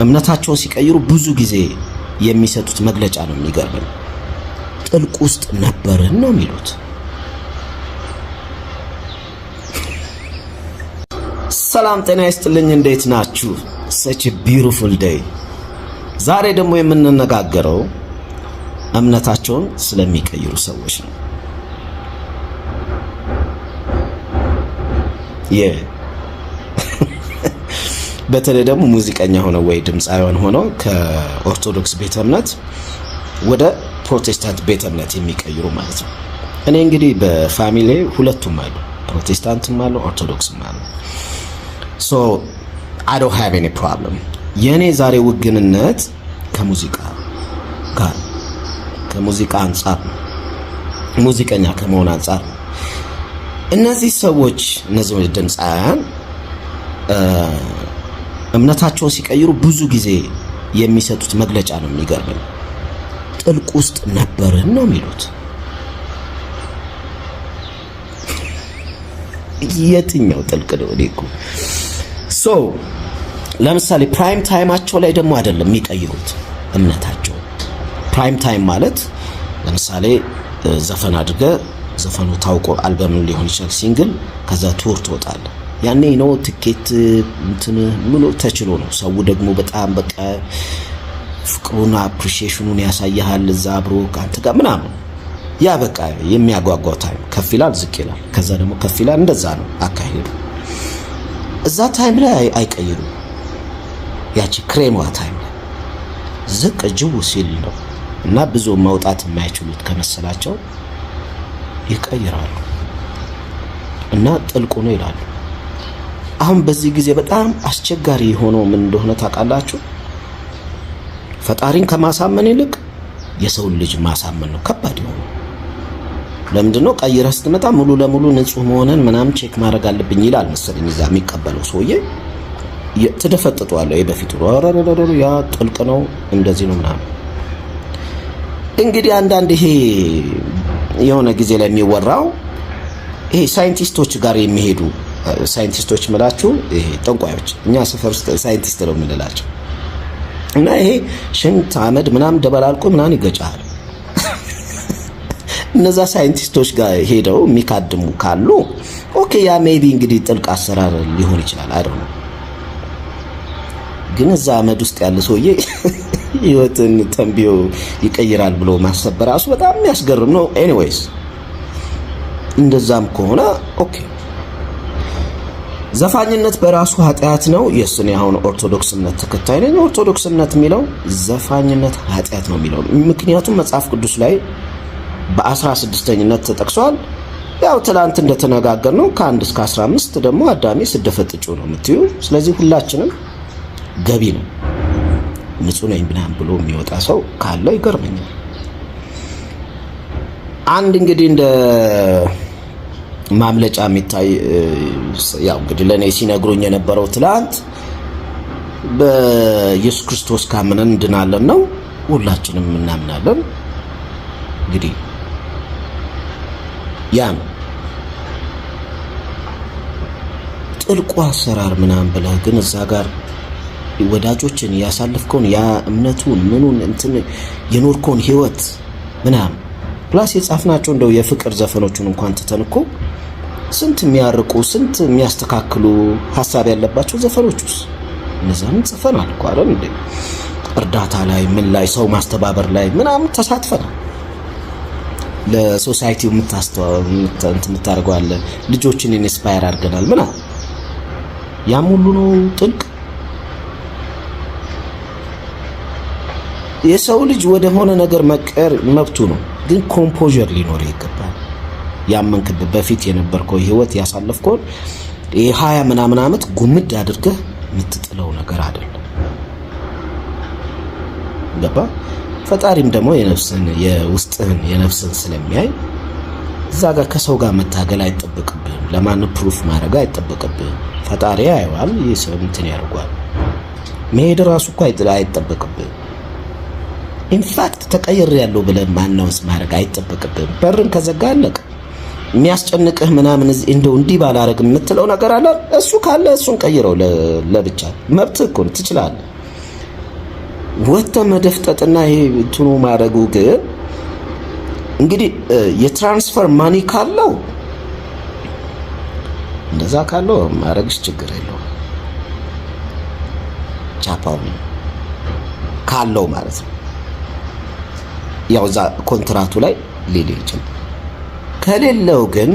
እምነታቸውን ሲቀይሩ ብዙ ጊዜ የሚሰጡት መግለጫ ነው የሚገርመኝ። ጥልቅ ውስጥ ነበርን ነው የሚሉት። ሰላም ጤና ይስጥልኝ፣ እንዴት ናችሁ? such a beautiful day። ዛሬ ደግሞ የምንነጋገረው እምነታቸውን ስለሚቀይሩ ሰዎች ነው። በተለይ ደግሞ ሙዚቀኛ ሆነው ወይ ድምፃውያን ሆነው ከኦርቶዶክስ ቤተ እምነት ወደ ፕሮቴስታንት ቤተ እምነት የሚቀይሩ ማለት ነው። እኔ እንግዲህ በፋሚሊ ሁለቱም አሉ፣ ፕሮቴስታንትም አሉ ኦርቶዶክስም አሉ። so I don't have any problem። የኔ ዛሬ ውግንነት ከሙዚቃ ጋር ከሙዚቃ አንፃር ነው፣ ሙዚቀኛ ከመሆን አንፃር ነው። እነዚህ ሰዎች እነዚህ ድምፃውያን እምነታቸውን ሲቀይሩ ብዙ ጊዜ የሚሰጡት መግለጫ ነው የሚገርመኝ። ጥልቅ ውስጥ ነበርን ነው የሚሉት። የትኛው ጥልቅ ነው? እኮ ሶ ለምሳሌ ፕራይም ታይማቸው ላይ ደግሞ አይደለም የሚቀይሩት እምነታቸው። ፕራይም ታይም ማለት ለምሳሌ ዘፈን አድርገ ዘፈኑ ታውቆ አልበም ሊሆን ይችላል፣ ሲንግል፣ ከዛ ቱር ትወጣለህ። ያኔ ነው ትኬት እንትን ሙሉ ተችሎ ነው። ሰው ደግሞ በጣም በቃ ፍቅሩና አፕሪሺዬሽኑን ያሳያል እዛ አብሮ ካንተ ጋር ምናምን። ያ በቃ የሚያጓጓው ታይም ከፍ ይላል ዝቅ ይላል፣ ከዛ ደግሞ ከፍ ይላል። እንደዛ ነው አካሄዱ። እዛ ታይም ላይ አይቀይሩ። ያቺ ክሬሟ ታይም ላይ ዝቅ ጅው ሲል ነው እና ብዙ መውጣት የማይችሉት ከመሰላቸው ይቀይራሉ እና ጥልቁ ነው ይላሉ። አሁን በዚህ ጊዜ በጣም አስቸጋሪ የሆነው ምን እንደሆነ ታውቃላችሁ? ፈጣሪን ከማሳመን ይልቅ የሰው ልጅ ማሳመን ነው ከባድ የሆነው። ለምንድነው? ቀይረህ ስትመጣ ሙሉ ለሙሉ ንጹህ መሆንን ምናምን ቼክ ማድረግ አለብኝ ይላል መሰለኝ እዛ የሚቀበለው ሰውዬ። ተደፈጥጧል። በፊቱ ያ ጥልቅ ነው እንደዚህ ነው ምናምን። እንግዲህ አንዳንድ ይሄ የሆነ ጊዜ ላይ የሚወራው ይሄ ሳይንቲስቶች ጋር የሚሄዱ ሳይንቲስቶች ምላችሁ ይሄ ጠንቋዮች፣ እኛ ሰፈር ውስጥ ሳይንቲስት ነው የምንላቸው እና ይሄ ሽንት አመድ ምናምን ደበላልቆ ምናምን ይገጫል። እነዛ ሳይንቲስቶች ጋር ሄደው የሚካድሙ ካሉ ኦኬ ያ ሜቢ እንግዲህ ጥልቅ አሰራር ሊሆን ይችላል አይደል? ግን እዛ አመድ ውስጥ ያለ ሰውዬ ህይወትን ተንቢዮ ይቀይራል ብሎ ማሰብ በራሱ በጣም የሚያስገርም ነው። ኤኒዌይስ እንደዛም ከሆነ ኦኬ። ዘፋኝነት በራሱ ኃጢአት ነው። የስኔ አሁን ኦርቶዶክስ እምነት ተከታይ ነኝ። ኦርቶዶክስ እምነት የሚለው ዘፋኝነት ኃጢአት ነው የሚለው ምክንያቱም መጽሐፍ ቅዱስ ላይ በ16ኝነት ተጠቅሷል። ያው ትላንት እንደተነጋገርነው ከ1 እስከ 15 ደግሞ አዳሜ ስደፈጥጩ ነው የምትዩ። ስለዚህ ሁላችንም ገቢ ነው። ንጹህ ነኝ ብናም ብሎ የሚወጣ ሰው ካለ ይገርመኛል። አንድ እንግዲህ እንደ ማምለጫ የሚታይ ያው እንግዲህ ለኔ ሲነግሩኝ የነበረው ትላንት በኢየሱስ ክርስቶስ ካመንን እንድናለን ነው። ሁላችንም እናምናለን። እንግዲህ ያ ነው ጥልቁ አሰራር ምናምን ብለህ ግን እዛ ጋር ወዳጆችን ያሳልፍከውን ያ እምነቱን ምኑን እንትን የኖርኮን ህይወት ምናምን ፕላስ የጻፍናቸው እንደው የፍቅር ዘፈኖቹን እንኳን ተተንኮ ስንት የሚያርቁ ስንት የሚያስተካክሉ ሐሳብ ያለባቸው ዘፈኖችስ እነዛን ጽፈናል እኮ አይደል እንዴ? እርዳታ ላይ ምን ላይ ሰው ማስተባበር ላይ ምናምን ተሳትፈናል። ለሶሳይቲው የምታስተዋውቁ አለ፣ ልጆችን ኢንስፓየር አድርገናል ምናምን። ያም ሁሉ ነው ጥልቅ። የሰው ልጅ ወደ ሆነ ነገር መቀየር መብቱ ነው፣ ግን ኮምፖዠር ሊኖር ይገባል። ያመንክበት በፊት የነበርከው ህይወት ያሳለፍከው 20 ምናምን ዓመት ጉምድ አድርገህ የምትጥለው ነገር አይደለም። ገባ? ፈጣሪም ደግሞ የነፍስን የውስጥህን የነፍስን ስለሚያይ እዛ ጋር ከሰው ጋር መታገል አይጠበቅብህም። ለማን ፕሩፍ ማድረግ አይጠበቅብህም። ፈጣሪ ያየዋል፣ ይሰው እንትን ያርጓል። መሄድ ራሱ እኮ አይጠበቅብህም። ኢንፋክት ተቀየር ያለው ብለን ማናውስ ማድረግ አይጠበቅብህም። በርን ከዘጋ አለቀ። የሚያስጨንቅህ ምናምን እንደው እንዲህ ባላረግ የምትለው ነገር አለ። እሱ ካለ እሱን ቀይረው ለብቻ መብትህ እኮ ትችላለህ። ወጥተ መደፍጠጥና ይሄ እንትኑ ማድረጉ ግን እንግዲህ የትራንስፈር ማኒ ካለው እንደዛ ካለው ማድረግሽ ችግር የለውም። ቻፓው ካለው ማለት ነው ያው እዛ ኮንትራቱ ላይ ሊል ይችላል። ከሌለው ግን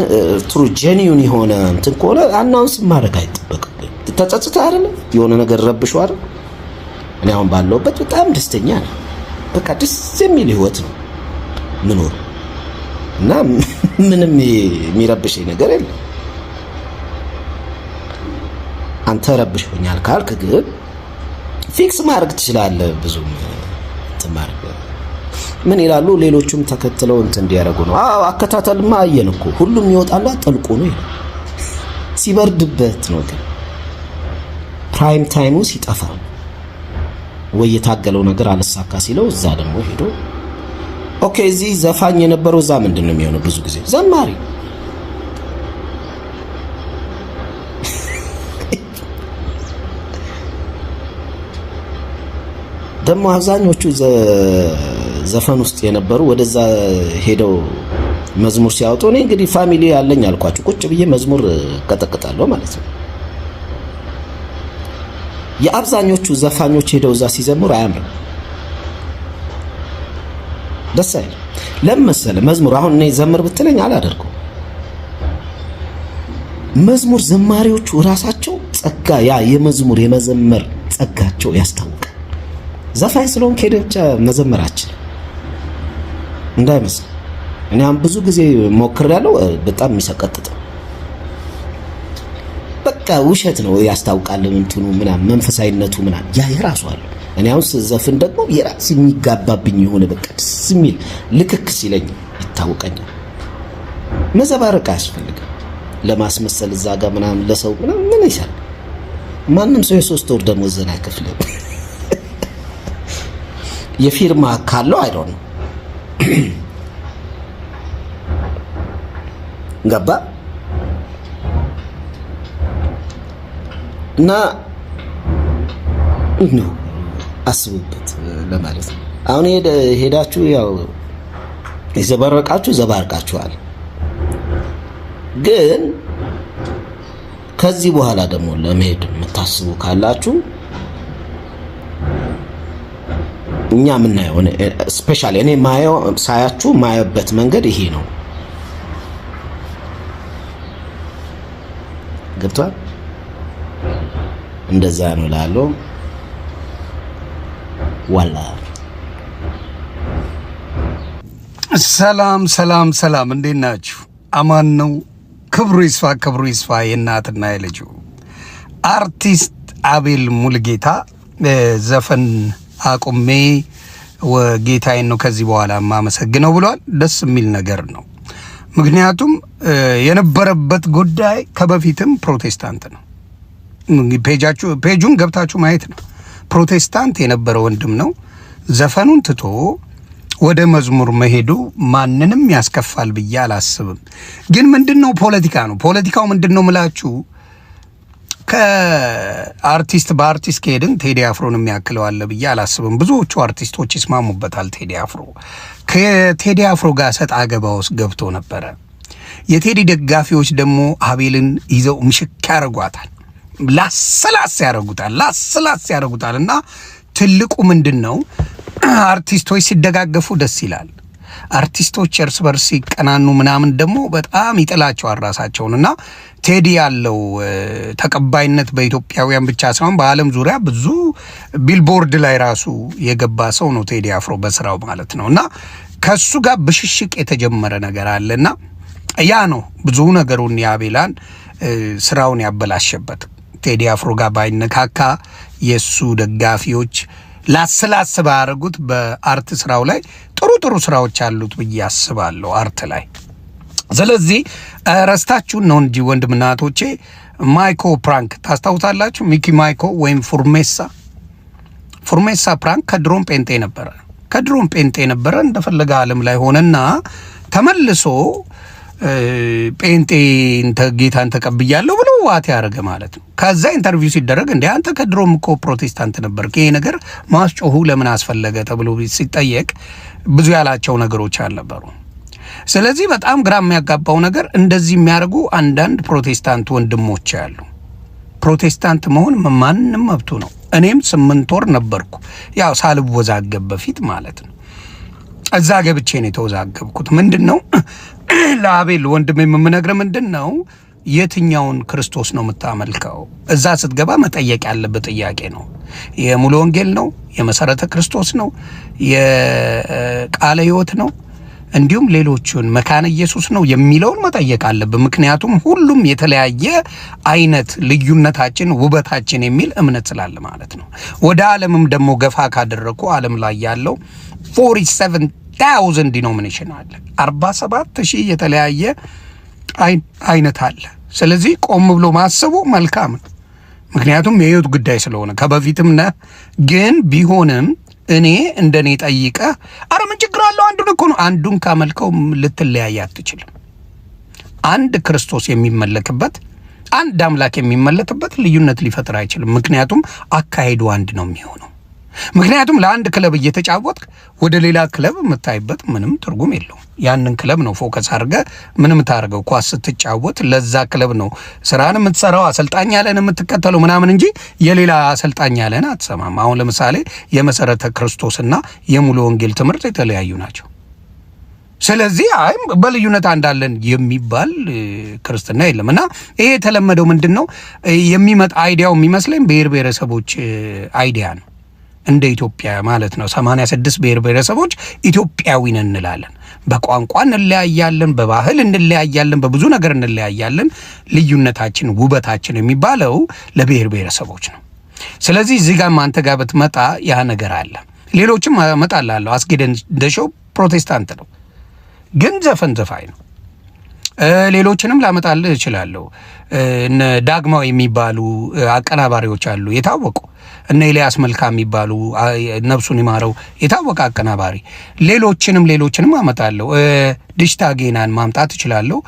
ትሩ ጄኒዩን የሆነ እንትን ከሆነ አናውንስ ማድረግ አይጠበቅብኝ። ተጸጽተ አይደለ የሆነ ነገር ረብሽው አይደል? እኔ አሁን ባለውበት በጣም ደስተኛ ነኝ። በቃ ደስ የሚል ህይወት ነው ምኖር እና ምንም የሚረብሽኝ ነገር የለም። አንተ ረብሽኛል ካልክ ግን ፊክስ ማድረግ ትችላለህ። ብዙም ተማርክ ምን ይላሉ ሌሎቹም ተከትለው እንዲያረጉ ነው። አከታተልማ አየን እኮ ሁሉም ይወጣላ ጠልቆ ነው ይላል። ሲበርድበት ነው ግን ፕራይም ታይሙ ሲጠፋ ወይ የታገለው ነገር አልሳካ ሲለው እዛ ደግሞ ሄዶ ኦኬ እዚህ ዘፋኝ የነበረው እዛ ምንድነው የሚሆነው? ብዙ ጊዜ ዘማሪ ደግሞ አብዛኞቹ ዘፈን ውስጥ የነበሩ ወደዛ ሄደው መዝሙር ሲያወጡ እኔ እንግዲህ ፋሚሊ ያለኝ አልኳችሁ ቁጭ ብዬ መዝሙር ቀጠቅጣለሁ ማለት ነው። የአብዛኞቹ ዘፋኞች ሄደው እዛ ሲዘምሩ አያምርም፣ ደስ አይልም። ለምን መሰለህ? መዝሙር አሁን እኔ ዘምር ብትለኝ አላደርገው። መዝሙር ዘማሪዎቹ ራሳቸው ጸጋ ያ የመዝሙር የመዘመር ጸጋቸው ያስታውቃል። ዘፋኝ ስለሆንክ ሄደህ ብቻ መዘመራችን እንዳይመስል። እኔ አሁን ብዙ ጊዜ ሞክሬያለሁ፣ በጣም የሚሰቀጥጥ በቃ ውሸት ነው ያስታውቃል። እንትኑ ምናምን መንፈሳዊነቱ ምናምን ያ የራሱ አለ። እኔ አሁን ዘፈን ደግሞ የራስ የሚጋባብኝ የሆነ በቃ ደስ የሚል ልክክ ሲለኝ ይታወቀኛል። መዘባረቅ አያስፈልግም ለማስመሰል እዛ ጋር ምናምን ለሰው ምናምን ምን ይሰራል? ማንም ሰው የሶስት ወር ደሞዝን አይከፍልም። የፊርማ ካለው አይዶን ነው ገባ እና ነው አስቡበት ለማለት ነው። አሁን ሄዳችሁ ያው የዘባረቃችሁ ዘባርቃችኋል። ግን ከዚህ በኋላ ደግሞ ለመሄድ የምታስቡ ካላችሁ እኛ ምናየው ስፔሻሊ እኔ ማየው ሳያችሁ ማየበት መንገድ ይሄ ነው። ገብቷል? እንደዛ ነው ላለው ዋላ ሰላም ሰላም ሰላም፣ እንዴት ናችሁ? አማን ነው። ክብሩ ይስፋ የእናትና የልጁ አርቲስት አቤል ሙልጌታ ዘፈን አቁሜ ጌታዬን ነው ከዚህ በኋላ ማመሰግነው ብሏል። ደስ የሚል ነገር ነው። ምክንያቱም የነበረበት ጉዳይ ከበፊትም ፕሮቴስታንት ነው። ፔጁን ገብታችሁ ማየት ነው። ፕሮቴስታንት የነበረ ወንድም ነው። ዘፈኑን ትቶ ወደ መዝሙር መሄዱ ማንንም ያስከፋል ብዬ አላስብም። ግን ምንድነው ፖለቲካ ነው። ፖለቲካው ምንድነው ምላችሁ ከአርቲስት በአርቲስት ከሄድን ቴዲ አፍሮን የሚያክለው አለ ብዬ አላስብም። ብዙዎቹ አርቲስቶች ይስማሙበታል። ቴዲ አፍሮ ከቴዲ አፍሮ ጋር ሰጣ ገባ ውስጥ ገብቶ ነበረ። የቴዲ ደጋፊዎች ደግሞ አቤልን ይዘው ምሽክ ያረጓታል፣ ላስላስ ያረጉታል። እና ትልቁ ምንድነው አርቲስቶች ሲደጋገፉ ደስ ይላል። አርቲስቶች እርስ በርስ ሲቀናኑ ምናምን ደግሞ በጣም ይጥላቸዋል ራሳቸውን። እና ቴዲ ያለው ተቀባይነት በኢትዮጵያውያን ብቻ ሳይሆን በዓለም ዙሪያ ብዙ ቢልቦርድ ላይ ራሱ የገባ ሰው ነው ቴዲ አፍሮ በስራው ማለት ነው። እና ከሱ ጋር ብሽሽቅ የተጀመረ ነገር አለና ያ ነው ብዙ ነገሩን የአቤላን ስራውን ያበላሸበት። ቴዲ አፍሮ ጋር ባይነካካ የሱ ደጋፊዎች ላስላስ ባያረጉት በአርት ስራው ላይ ጥሩ ስራዎች አሉት ብዬ አስባለሁ አርት ላይ። ስለዚህ ረስታችሁን ነው እንጂ ወንድምናቶቼ ማይኮ ፕራንክ ታስታውሳላችሁ? ሚኪ ማይኮ ወይም ፉርሜሳ ፕራንክ ከድሮም ጴንጤ ነበረ እንደፈለገ ዓለም ላይ ሆነና ተመልሶ ጴንጤን ጌታን ተቀብያለሁ ብሎ ዋት ያደረገ ማለት ነው። ከዛ ኢንተርቪው ሲደረግ እንደ አንተ ከድሮም እኮ ፕሮቴስታንት ነበርክ፣ ይሄ ነገር ማስጮሁ ለምን አስፈለገ ተብሎ ሲጠየቅ ብዙ ያላቸው ነገሮች አልነበሩ። ስለዚህ በጣም ግራ የሚያጋባው ነገር እንደዚህ የሚያደርጉ አንዳንድ ፕሮቴስታንት ወንድሞች ያሉ። ፕሮቴስታንት መሆን ማንም መብቱ ነው። እኔም 8 ወር ነበርኩ፣ ያው ሳልወዛገብ በፊት ማለት ነው። እዛ ገብቼ ነው የተወዛገብኩት። ምንድነው ለአቤል ወንድም የምነግርህ ምንድነው፣ የትኛውን ክርስቶስ ነው የምታመልከው? እዛ ስትገባ መጠየቅ ያለበት ጥያቄ ነው። የሙሉ ወንጌል ነው? የመሰረተ ክርስቶስ ነው? የቃለ ሕይወት ነው? እንዲሁም ሌሎቹን መካነ ኢየሱስ ነው የሚለውን መጠየቅ አለብን። ምክንያቱም ሁሉም የተለያየ አይነት ልዩነታችን ውበታችን የሚል እምነት ስላለ ማለት ነው። ወደ ዓለምም ደግሞ ገፋ ካደረኩ ዓለም ላይ ያለው 47,000 ዲኖሚኔሽን አለ። 47,000 የተለያየ አይነት አለ። ስለዚህ ቆም ብሎ ማሰቡ መልካም ነው። ምክንያቱም የህይወት ጉዳይ ስለሆነ ከበፊትም ነህ። ግን ቢሆንም እኔ እንደኔ ጠይቀህ አረ ምን ችግር አለው? አንዱን እኮ ነው። አንዱን ካመልከው ልትለያይ አትችልም። አንድ ክርስቶስ የሚመለክበት አንድ አምላክ የሚመለክበት ልዩነት ሊፈጥር አይችልም። ምክንያቱም አካሄዱ አንድ ነው የሚሆነው። ምክንያቱም ለአንድ ክለብ እየተጫወትክ ወደ ሌላ ክለብ የምታይበት ምንም ትርጉም የለውም። ያንን ክለብ ነው ፎከስ አድርገህ ምንም ታደርገው። ኳስ ስትጫወት ለዛ ክለብ ነው ስራን የምትሰራው፣ አሰልጣኝ ያለን የምትከተለው ምናምን እንጂ የሌላ አሰልጣኝ ያለን አትሰማም። አሁን ለምሳሌ የመሰረተ ክርስቶስና የሙሉ ወንጌል ትምህርት የተለያዩ ናቸው። ስለዚህ አይ በልዩነት አንዳለን የሚባል ክርስትና የለም። እና ይሄ የተለመደው ምንድነው የሚመጣ አይዲያው የሚመስለኝ ብሔር ብሔረሰቦች አይዲያ ነው። እንደ ኢትዮጵያ ማለት ነው 86 ብሔር ብሔረሰቦች ኢትዮጵያዊ ነን እንላለን። በቋንቋ እንለያያለን፣ በባህል እንለያያለን፣ በብዙ ነገር እንለያያለን። ልዩነታችን ውበታችን የሚባለው ለብሔር ብሔረሰቦች ነው። ስለዚህ እዚህ ጋር አንተ ጋር ብትመጣ ያ ነገር አለ። ሌሎችም እመጣላለሁ። አስጌደን ደሾው ፕሮቴስታንት ነው ግን ዘፈን ዘፋኝ ነው። ሌሎችንም ላመጣልህ እችላለሁ። እነ ዳግማው የሚባሉ አቀናባሪዎች አሉ የታወቁ። እነ ኤልያስ መልካ የሚባሉ ነፍሱን ይማረው የታወቀ አቀናባሪ። ሌሎችንም አመጣለሁ። ዲጂታ ጌናን ማምጣት እችላለሁ።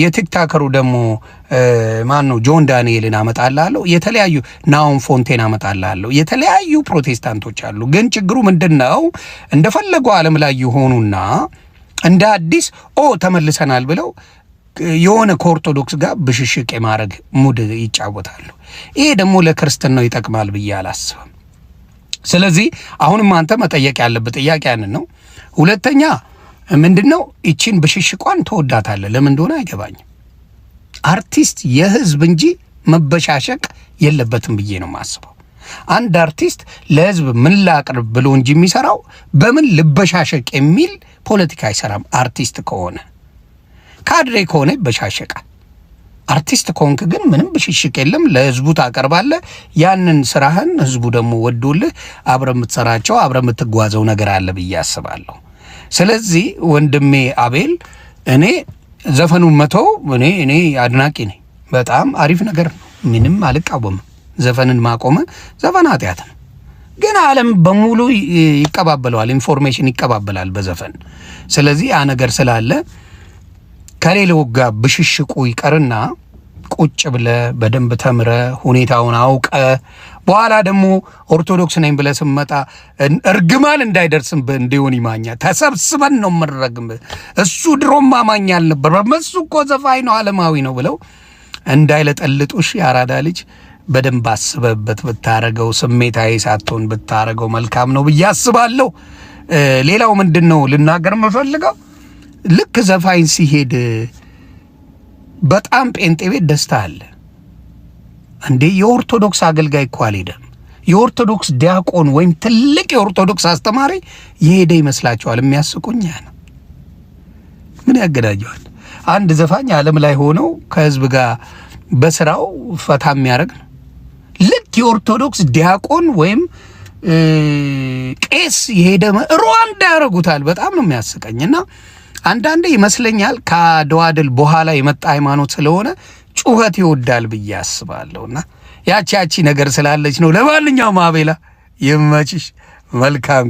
የቲክታከሩ ደግሞ ማን ነው ጆን ዳንኤልን አመጣላለሁ። የተለያዩ ናውን ፎንቴን አመጣላለሁ። የተለያዩ ፕሮቴስታንቶች አሉ። ግን ችግሩ ምንድነው እንደፈለጉ ዓለም ላይ ይሆኑና እንደ አዲስ ተመልሰናል ብለው የሆነ ከኦርቶዶክስ ጋር ብሽሽቅ የማድረግ ሙድ ይጫወታሉ። ይሄ ደግሞ ለክርስትናው ይጠቅማል ብዬ አላስብም። ስለዚህ አሁንም አንተ መጠየቅ ያለበት ጥያቄ ያንን ነው። ሁለተኛ ምንድነው እቺን ብሽሽቋን ተወዳታለህ? ለምን እንደሆነ አይገባኝም። አርቲስት የህዝብ እንጂ መበሻሸቅ የለበትም ብዬ ነው የማስበው። አንድ አርቲስት ለህዝብ ምን ላቅርብ ብሎ እንጂ የሚሰራው በምን ልበሻሸቅ የሚል ፖለቲካ አይሰራም። አርቲስት ከሆነ ካድሬ ከሆነ ይበሻሸቃል። አርቲስት ከሆንክ ግን ምንም ብሽሽቅ የለም። ለህዝቡ ታቀርባለህ። ያንን ስራህን ህዝቡ ደግሞ ወዶልህ አብረ የምትሰራቸው አብረ የምትጓዘው ነገር አለ ብዬ አስባለሁ። ስለዚህ ወንድሜ አቤል እኔ ዘፈኑን መተው እኔ አድናቂ ነኝ። በጣም አሪፍ ነገር ነው። ምንም አልቃወምም። ዘፈንን ማቆም ዘፈን ኃጢአት ነው። ግን ዓለም በሙሉ ይቀባበለዋል፣ ኢንፎርሜሽን ይቀባበላል በዘፈን። ስለዚህ ያ ነገር ስላለ ከሌላው ጋር ብሽሽቁ ይቀርና ቁጭ ብለ በደንብ ተምረ ሁኔታውን አውቀ በኋላ ደግሞ ኦርቶዶክስ ነኝ ብለ ስመጣ እርግማን እንዳይደርስም እንዲሆን ይማኛ ተሰብስበን ነው መረግም እሱ ድሮም ማማኛ አልነበር በመሱ እኮ ዘፋኝ ነው ዓለማዊ ነው ብለው እንዳይለጠልጡሽ ያራዳ ልጅ በደንብ አስበበት ብታረገው ስሜታዊ ሳትሆን ብታረገው መልካም ነው ብዬ አስባለሁ። ሌላው ምንድነው ልናገር የምፈልገው ልክ ዘፋኝ ሲሄድ በጣም ጴንጤ ቤት ደስታ አለ እንዴ። የኦርቶዶክስ አገልጋይ እኮ አልሄደም። የኦርቶዶክስ ዲያቆን ወይም ትልቅ የኦርቶዶክስ አስተማሪ የሄደ ይመስላችኋል? የሚያስቁኝ ነው። ምን ያገናኘዋል? አንድ ዘፋኝ ዓለም ላይ ሆኖ ከህዝብ ጋር በስራው ፈታ የሚያደርግ ነው። ልክ የኦርቶዶክስ ዲያቆን ወይም ቄስ የሄደ ሩዋንዳ ያደርጉታል። በጣም ነው የሚያስቀኝና አንዳንዴ ይመስለኛል ከአድዋ ድል በኋላ የመጣ ሃይማኖት ስለሆነ ጩኸት ይወዳል ብዬ አስባለሁና ያቺ ነገር ስላለች ነው። ለማንኛውም አቤላ ይመችሽ። መልካም